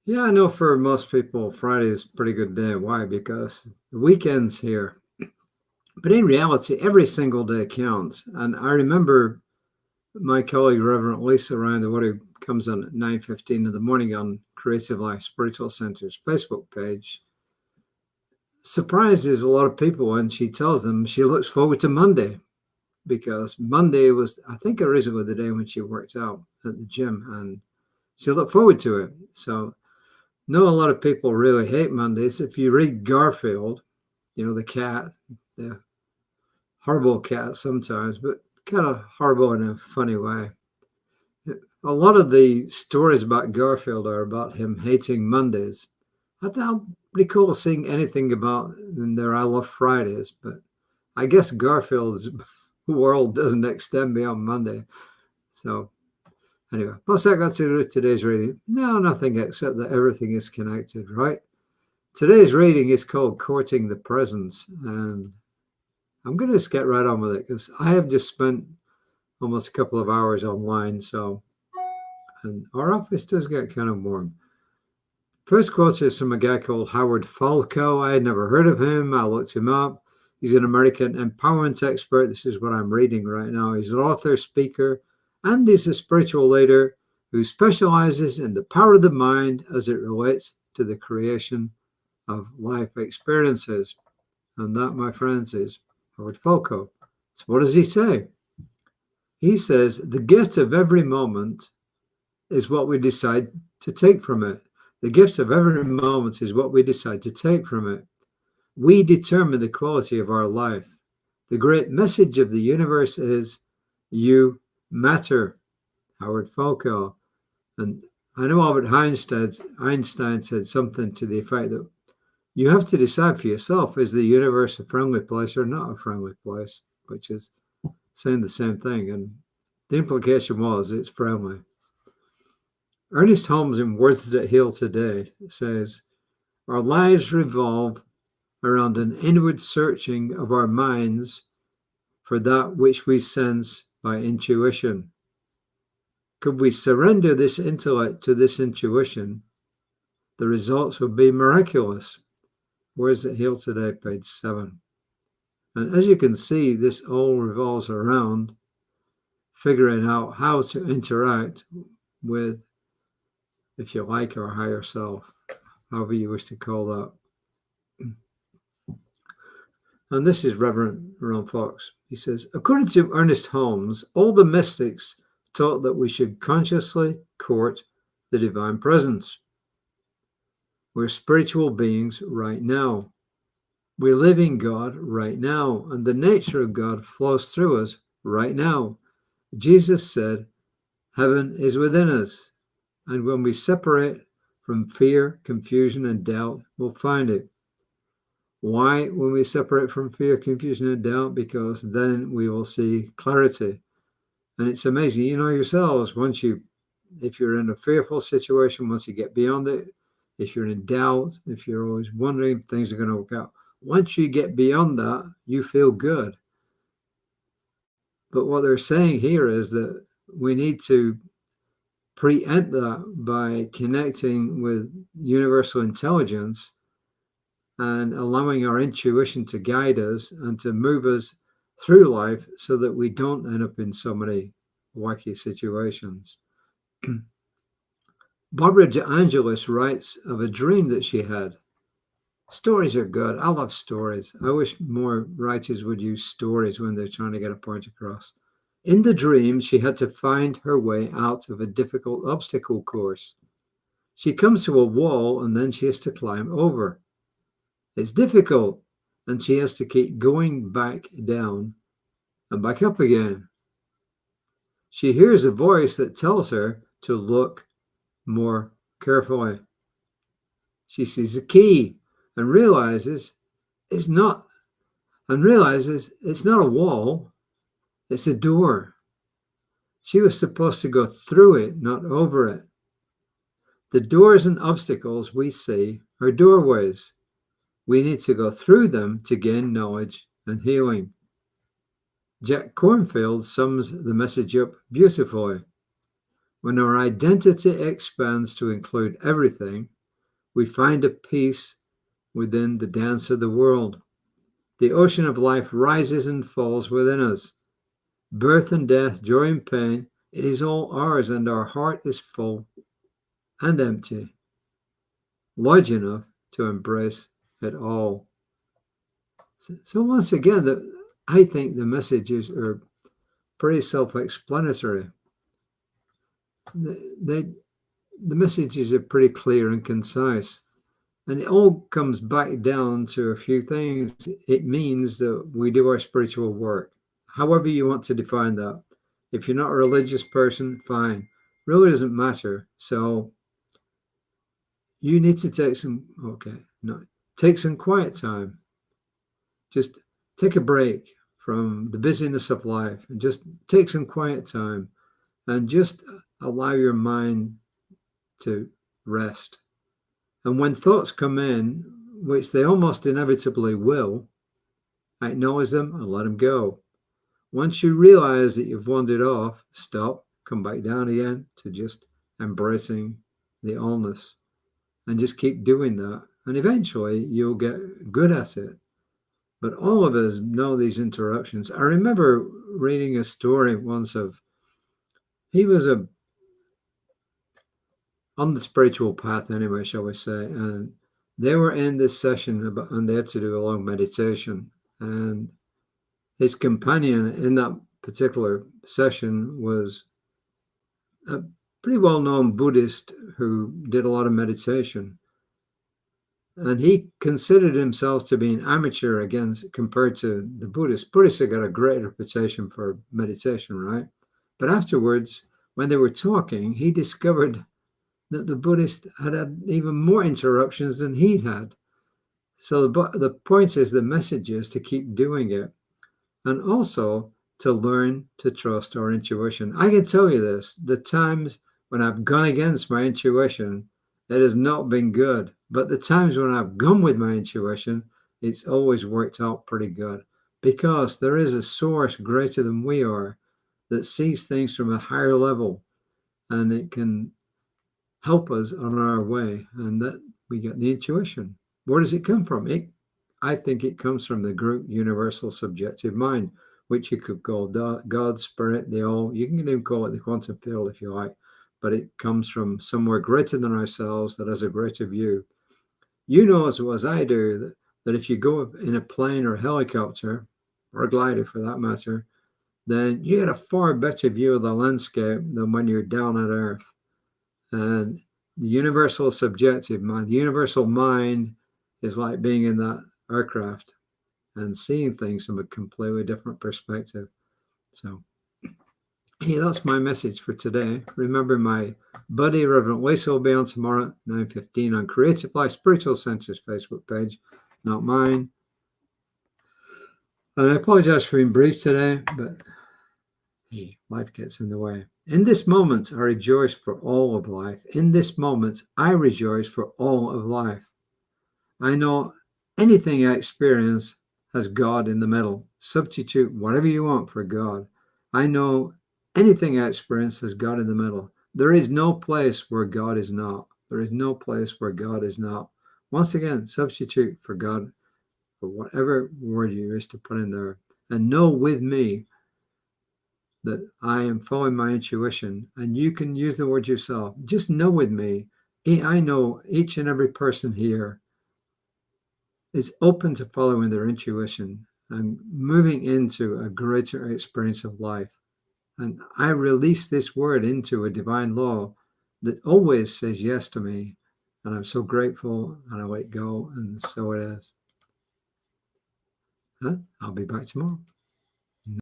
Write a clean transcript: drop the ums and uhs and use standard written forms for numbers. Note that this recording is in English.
Yeah, I know for most people, Friday is a pretty good day. Why? Because the weekend's here. But in reality, every single day counts. And I remember my colleague, Reverend Lisa Ryan, the one who comes on at 9:15 in the morning on Creative Life Spiritual Center's Facebook page, surprises a lot of people when she tells them she looks forward to Monday because Monday was, I think, originally the day when she worked out at the gym and she looked forward to it. So know a lot of people really hate Mondays. If you read Garfield, the cat, the horrible cat sometimes, but kind of horrible in a funny way. A lot of the stories about Garfield are about him hating Mondays. I don't recall seeing anything about in there I love Fridays, but I guess Garfield's world doesn't extend beyond Monday. So anyway, what's that got to do with today's reading? No, nothing except that everything is connected, right? Today's reading is called Courting the Presence, and I'm going to just get right on with it because I have just spent almost a couple of hours online, and our office does get kind of warm. First quote is from a guy called Howard Falco. I had never heard of him. I looked him up. He's an American empowerment expert. This is what I'm reading right now. He's an author, speaker, and he's a spiritual leader who specializes in the power of the mind as it relates to the creation of life experiences. And that, my friends, is Howard Falco. So what does he say? He says, the gift of every moment is what we decide to take from it. The gift of every moment is what we decide to take from it. We determine the quality of our life. The great message of the universe is, you matter. Howard Falco. And I know Albert Einstein said something to the effect that you have to decide for yourself, is the universe a friendly place or not a friendly place, which is saying the same thing. And the implication was it's friendly. Ernest Holmes in Words That Heal Today says, our lives revolve around an inward searching of our minds for that which we sense by intuition. Could we surrender this intellect to this intuition, the results would be miraculous. Words That Heal Today, page 7. And as you can see, this all revolves around figuring out how to interact with, if you like, our higher self, however you wish to call that. And this is Reverend Ron Fox. He says, according to Ernest Holmes, all the mystics taught that we should consciously court the divine presence. We're spiritual beings right now. We live in God right now, and the nature of God flows through us right now. Jesus said, heaven is within us, and when we separate from fear, confusion, and doubt, we'll find it. Why, when we separate from fear, confusion, and doubt? Because then we will see clarity. And it's amazing, you know yourselves, if you're in a fearful situation, once you get beyond it, if you're in doubt, if you're always wondering if things are going to work out, once you get beyond that, you feel good. But what they're saying here is that we need to preempt that by connecting with universal intelligence and allowing our intuition to guide us and to move us through life so that we don't end up in so many wacky situations. Barbara DeAngelis writes of a dream that she had. Stories are good. I love stories. I wish more writers would use stories when they're trying to get a point across. In the dream, she had to find her way out of a difficult obstacle course. She comes to a wall and then she has to climb over. It's difficult, and she has to keep going back down and back up again. She hears a voice that tells her to look more carefully. She sees a key and realizes it's not a wall, it's a door. She was supposed to go through it, not over it. The doors and obstacles we see are doorways. We need to go through them to gain knowledge and healing. Jack Kornfield sums the message up beautifully. When our identity expands to include everything, We find a peace within the dance of the world. The ocean of life rises and falls within us. Birth and death, joy and pain, it is all ours, and our heart is full and empty, large enough to embrace it all. So once again, I think the messages are pretty self-explanatory. The messages are pretty clear and concise. And it all comes back down to a few things. It means that we do our spiritual work, however you want to define that. If you're not a religious person, fine. Really doesn't matter. So you need to take some quiet time. Just take a break from the busyness of life and just take some quiet time and just allow your mind to rest. And when thoughts come in, which they almost inevitably will, acknowledge them and let them go. Once you realize that you've wandered off, stop, come back down again to just embracing the allness, and just keep doing that. And eventually you'll get good at it. But all of us know these interruptions. I remember reading a story once of, he was on the spiritual path anyway, shall we say, and they were in this session and they had to do a long meditation, and his companion in that particular session was a pretty well-known Buddhist who did a lot of meditation, and he considered himself to be an amateur compared to the Buddhists. Buddhists have got a great reputation for meditation, right? But afterwards, when they were talking, he discovered that the Buddhist had even more interruptions than he had. So the point is, the message is to keep doing it, and also to learn to trust our intuition. I can tell you this, the times when I've gone against my intuition, it has not been good. But the times when I've gone with my intuition, it's always worked out pretty good, because there is a source greater than we are that sees things from a higher level, and it can help us on our way, and that we get the intuition. Where does it come from? I think it comes from the group universal subjective mind, which you could call God, Spirit, the all. You can even call it the quantum field if you like, but it comes from somewhere greater than ourselves that has a greater view. You know as well as I do that if you go in a plane or a helicopter, or a glider for that matter, then you get a far better view of the landscape than when you're down at Earth. And the universal subjective mind, the universal mind, is like being in that aircraft and seeing things from a completely different perspective. So, hey, that's my message for today. Remember, my buddy Rev Lisa will be on tomorrow at 9:15 on Creative Life Spiritual Center's Facebook page, not mine. And I apologize for being brief today, but hey, life gets in the way. In this moment, I rejoice for all of life. In this moment, I rejoice for all of life. I know anything I experience has God in the middle. Substitute whatever you want for God. I know anything I experience has God in the middle. There is no place where God is not. There is no place where God is not. Once again, substitute for God for whatever word you wish to put in there. And know with me that I am following my intuition, and you can use the word yourself. Just know with me, I know each and every person here is open to following their intuition and moving into a greater experience of life. And I release this word into a divine law that always says yes to me. And I'm so grateful, and I let it go, and so it is. I'll be back tomorrow.